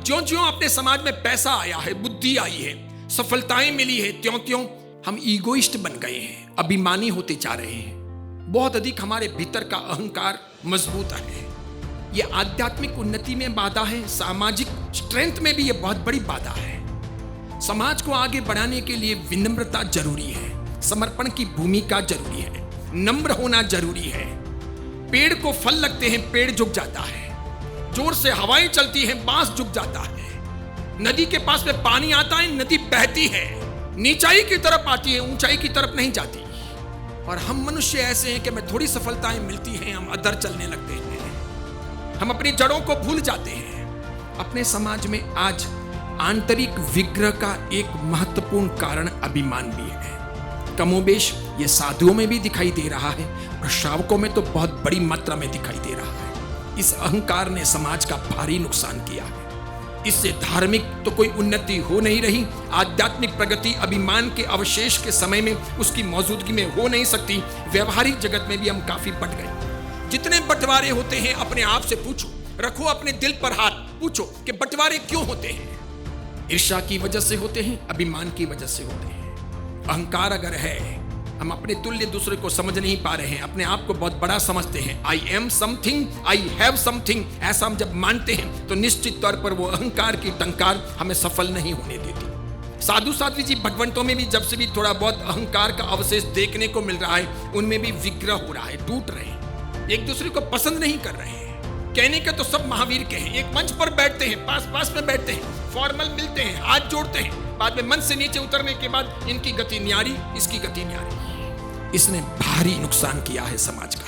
ज्यों ज्यों अपने समाज में पैसा आया है, बुद्धि आई है, सफलताएं मिली है, त्यों त्यों हम ईगोइस्ट बन गए हैं, अभिमानी होते जा रहे हैं। बहुत अधिक हमारे भीतर का अहंकार मजबूत है। यह आध्यात्मिक उन्नति में बाधा है, सामाजिक स्ट्रेंथ में भी यह बहुत बड़ी बाधा है। समाज को आगे बढ़ाने के लिए विनम्रता जरूरी है, समर्पण की भूमिका जरूरी है, नम्र होना जरूरी है। पेड़ को फल लगते हैं, पेड़ झुक जाता है। जोर से हवाएं चलती हैं, बांस झुक जाता है। नदी के पास में पानी आता है, नदी बहती है, नीचाई की तरफ आती है, ऊंचाई की तरफ नहीं जाती। और हम मनुष्य ऐसे हैं कि हमें थोड़ी सफलताएं मिलती हैं, हम अधर चलने लगते हैं, हम अपनी जड़ों को भूल जाते हैं। अपने समाज में आज आंतरिक विग्रह का एक महत्वपूर्ण कारण अभिमान भी है। कमोबेश ये साधुओं में भी दिखाई दे रहा है और श्रावकों में तो बहुत बड़ी मात्रा में दिखाई दे रहा है। इस अहंकार ने समाज का भारी नुकसान किया है। इससे धार्मिक तो कोई उन्नति हो नहीं रही, आध्यात्मिक प्रगति अभिमान के अवशेष के समय में उसकी मौजूदगी में हो नहीं सकती। व्यवहारिक जगत में भी हम काफी बट गए। जितने बंटवारे होते हैं अपने आप से पूछो, रखो अपने दिल पर हाथ, पूछो कि बंटवारे क्यों होते हैं। ईर्ष्या की वजह से होते हैं, अभिमान की वजह से होते हैं। अहंकार अगर है, हम अपने तुल्य दूसरे को समझ नहीं पा रहे हैं, अपने आप को बहुत बड़ा समझते हैं, I am something, I have something, ऐसा हम जब मानते हैं तो निश्चित तौर पर वो अहंकार की टंकार हमें सफल नहीं होने देती। साधु साध्वी जी भगवंतों में भी जब से भी थोड़ा बहुत अहंकार का अवशेष देखने को मिल रहा है, उनमें भी विग्रह हो रहा है, टूट रहे हैं, एक दूसरे को पसंद नहीं कर रहे हैं। कहने के तो सब महावीर के हैं, एक मंच पर बैठते हैं, पास में बैठते हैं, फॉर्मल मिलते हैं, हाथ जोड़ते हैं, बाद में मंच से नीचे उतरने के बाद इनकी गति न्यारी, इसकी गति न्यारी। इसने भारी नुकसान किया है समाज का।